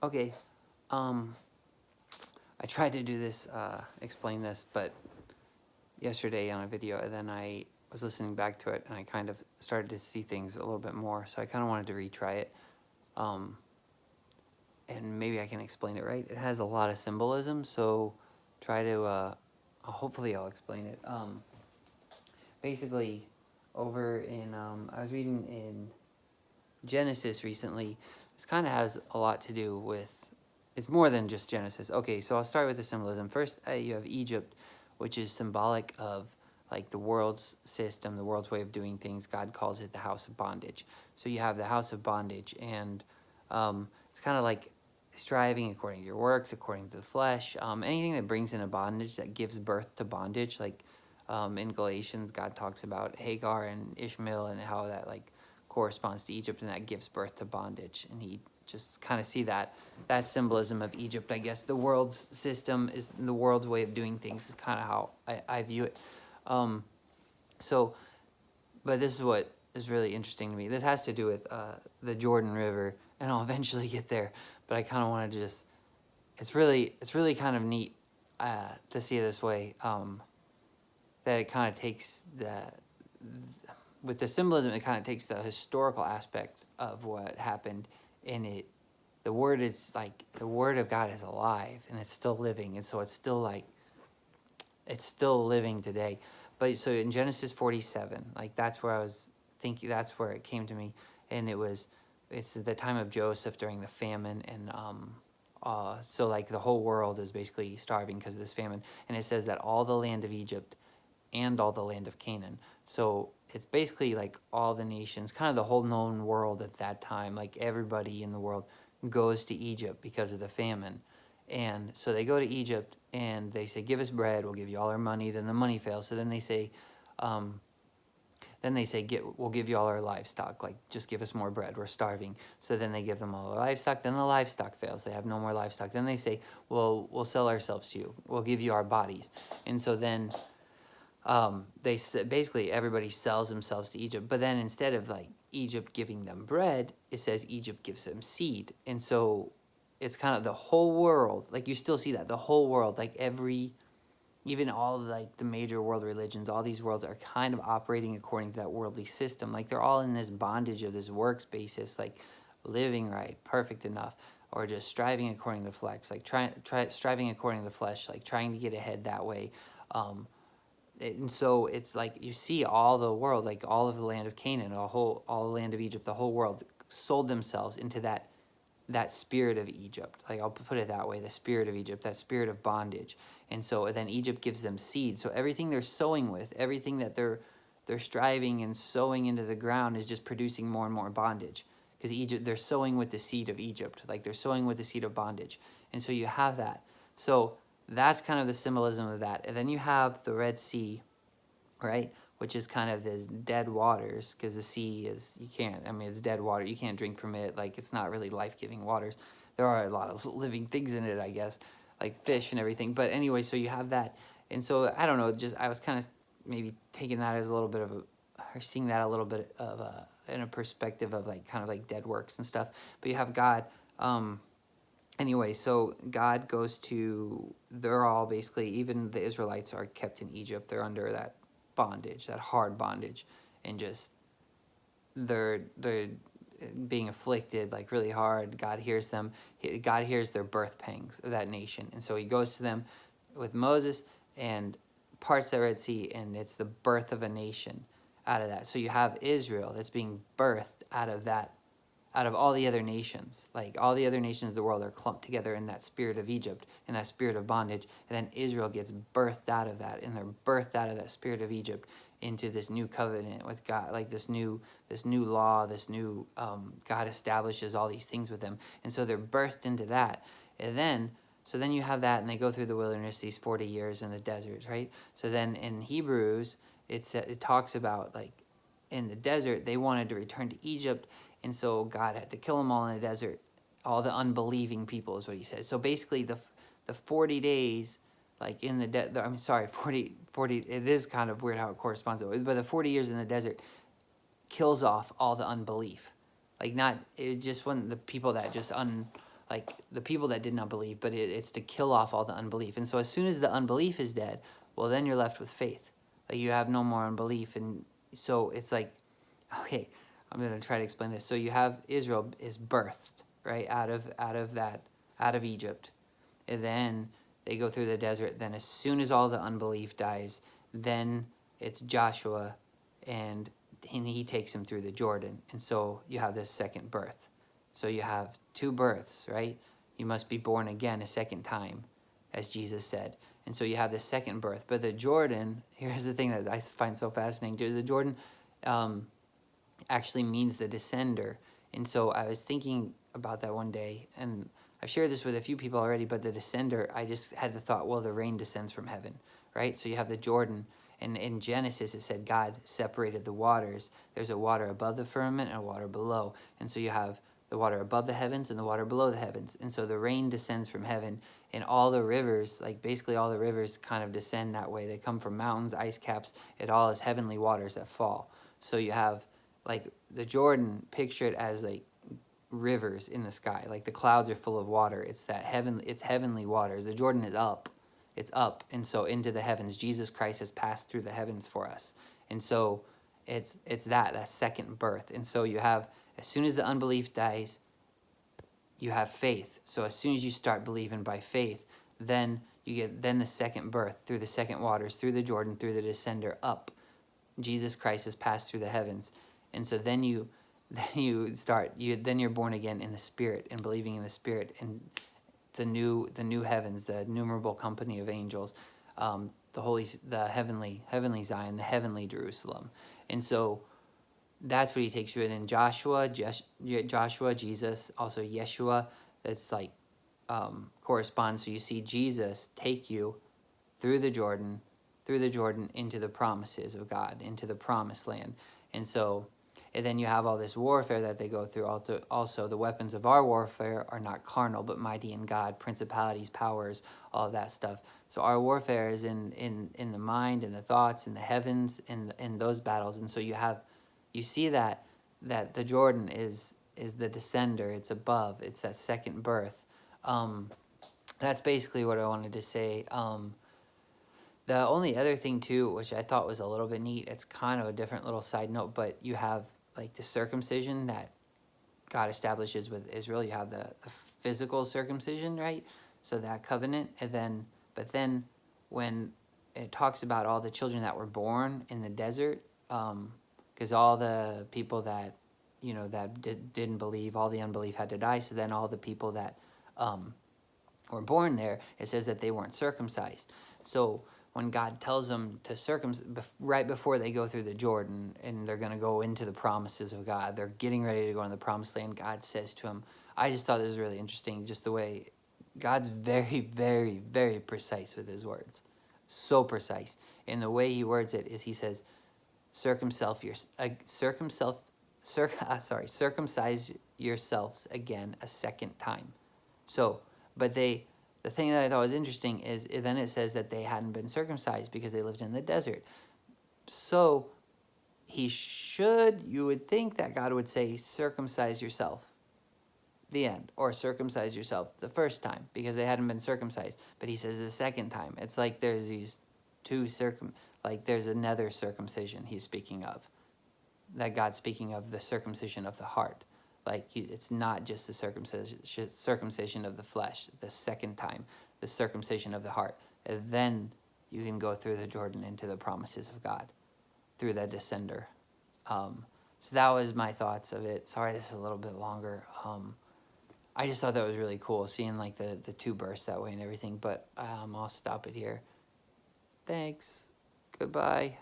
Okay. Um, I tried to do this, explain this, but yesterday on a video, and then I was listening back to it, and I kind of started to see things a little bit more. So I kind of wanted to retry it, um, and maybe I can explain it right. It has a lot of symbolism, so try to. Hopefully, I'll explain it. Basically, over in I was reading in Genesis recently. This kind of has a lot to do with. It's more than just Genesis. Okay, so I'll start with the symbolism. First, you have Egypt, which is symbolic of like the world's system, the world's way of doing things. God calls it the house of bondage. So you have the house of bondage, and it's kind of like striving according to your works, according to the flesh. Anything that brings in a bondage, that gives birth to bondage, like in Galatians, God talks about Hagar and Ishmael and how that like corresponds to Egypt, and that gives birth to bondage. And he just kind of see that symbolism of Egypt. I guess the world's system is the world's way of doing things is kind of how I view it. Um, so, but this is what is really interesting to me. This has to do with the Jordan River, and I'll eventually get there. But I kind of want to just it's really kind of neat to see it this way. That it kind of takes with the symbolism, it kind of takes the historical aspect of what happened in it. The word is like the word of God is alive and it's still living, and so it's still like it's still living today. But so in Genesis 47, like that's where I was thinking, that's where it came to me, and it's the time of Joseph during the famine, and so like the whole world is basically starving because of this famine, and it says that all the land of Egypt and all the land of Canaan. So it's basically like all the nations, kind of the whole known world at that time, like everybody in the world goes to Egypt because of the famine. And so they go to Egypt and they say, "Give us bread, we'll give you all our money." Then the money fails. So um, then they say, we'll give you all our livestock. Like, just give us more bread. We're starving. So then they give them all their livestock. Then the livestock fails. They have no more livestock. Then they say, well, we'll sell ourselves to you. We'll give you our bodies. And so then basically everybody sells themselves to Egypt, but then instead of like Egypt giving them bread, it says Egypt gives them seed, and so it's kind of the whole world. Like you still see that the whole world, like even all like the major world religions, all these worlds are kind of operating according to that worldly system. Like they're all in this bondage of this works basis, like living right, perfect enough, or just striving according to the flesh, like striving according to the flesh, like trying to get ahead that way. Um, and so it's like you see all the world, like all of the land of Canaan, all the land of Egypt, the whole world sold themselves into that spirit of Egypt. Like I'll put it that way, the spirit of Egypt, that spirit of bondage. And so then Egypt gives them seed. So everything they're sowing with, everything that they're striving and sowing into the ground is just producing more and more bondage. Because Egypt, they're sowing with the seed of Egypt, like they're sowing with the seed of bondage. And so you have that. So that's kind of the symbolism of that. And then you have the Red Sea, right? Which is kind of the dead waters, because the sea is, you can't, I mean, it's dead water. You can't drink from it. Like, it's not really life giving waters. There are a lot of living things in it, I guess, like fish and everything. But anyway, so you have that. And so, I don't know, just, I was kind of maybe taking that as a little bit of or seeing that a little bit of in a perspective of like kind of like dead works and stuff. But you have God. Anyway, so God goes to, they're all basically, even the Israelites are kept in Egypt. They're under that bondage, that hard bondage, and just they're being afflicted like really hard. God hears them. God hears their birth pangs of that nation, and so He goes to them with Moses and parts the Red Sea, and it's the birth of a nation out of that. So you have Israel that's being birthed out of that, out of all the other nations. Like all the other nations of the world are clumped together in that spirit of Egypt, in that spirit of bondage, and then Israel gets birthed out of that, and they're birthed out of that spirit of Egypt into this new covenant with God, like this new law, this new God establishes all these things with them, and so they're birthed into that, and then. So then you have that, and they go through the wilderness, these 40 years in the deserts, right? So then in Hebrews, it talks about like in the desert, they wanted to return to Egypt, and so God had to kill them all in the desert. All the unbelieving people is what He says. So basically, the 40 days, like in the I'm sorry, 40. It is kind of weird how it corresponds, but the 40 years in the desert kills off all the unbelief. Like not, it just wasn't the people that just like the people that did not believe, but it's to kill off all the unbelief. And so as soon as the unbelief is dead, well, then you're left with faith. Like you have no more unbelief. And so it's like, okay, I'm going to try to explain this. So you have Israel is birthed, right, out of Egypt. And then they go through the desert. Then as soon as all the unbelief dies, then it's Joshua, and he takes him through the Jordan. And so you have this second birth. So you have two births, right? You must be born again a second time, as Jesus said. And so you have this second birth. But the Jordan, here's the thing that I find so fascinating too, is the Jordan actually means the descender. And so I was thinking about that one day, and I've shared this with a few people already, but the descender, I just had the thought, well, the rain descends from heaven, right? So you have the Jordan, and in Genesis it said God separated the waters. There's a water above the firmament and a water below. And so you have the water above the heavens and the water below the heavens. And so the rain descends from heaven, and all the rivers, like basically all the rivers kind of descend that way. They come from mountains, ice caps. It all is heavenly waters that fall. So you have like the Jordan, picture it as like rivers in the sky. Like the clouds are full of water. It's that it's heavenly waters. The Jordan is up. It's up. And so into the heavens. Jesus Christ has passed through the heavens for us. And so it's that second birth. And so you have, as soon as the unbelief dies, you have faith. So as soon as you start believing by faith, then you get the second birth through the second waters, through the Jordan, through the descender, up. Jesus Christ has passed through the heavens. And so then you're born again in the Spirit and believing in the Spirit and the new heavens, the innumerable company of angels, the heavenly Zion, the heavenly Jerusalem. And so that's what he takes you in. And Joshua, Jesus, also Yeshua, that's like corresponds. So you see Jesus take you through the Jordan into the promises of God, into the promised land. And so, and then you have all this warfare that they go through. Also, the weapons of our warfare are not carnal, but mighty in God, principalities, powers, all of that stuff. So our warfare is in the mind, in the thoughts, in the heavens, in those battles. And so you see that the Jordan is the descender. It's above. It's that second birth. That's basically what I wanted to say. The only other thing too, which I thought was a little bit neat, it's kind of a different little side note, but you have like the circumcision that God establishes with Israel. You have the physical circumcision, right? So that covenant, but then when it talks about all the children that were born in the desert, because all the people that didn't believe, all the unbelief had to die. So then all the people that were born there, it says that they weren't circumcised. So when God tells them to circumcise, right before they go through the Jordan and they're going to go into the promises of God, they're getting ready to go into the promised land, God says to them, I just thought this was really interesting, just the way God's very, very, very precise with his words. So precise. And the way he words it is he says, circumcise yourselves again a second time. So, but the thing that I thought was interesting is then it says that they hadn't been circumcised because they lived in the desert. So you would think that God would say, circumcise yourself, the end, or circumcise yourself the first time because they hadn't been circumcised. But he says the second time. It's like there's these two there's another circumcision he's speaking of, that God's speaking of the circumcision of the heart. Like it's not just the circumcision of the flesh, the second time, the circumcision of the heart. And then you can go through the Jordan into the promises of God through the descender. So that was my thoughts of it. Sorry, this is a little bit longer. I just thought that was really cool, seeing like the two bursts that way and everything. But I'll stop it here. Thanks. Goodbye.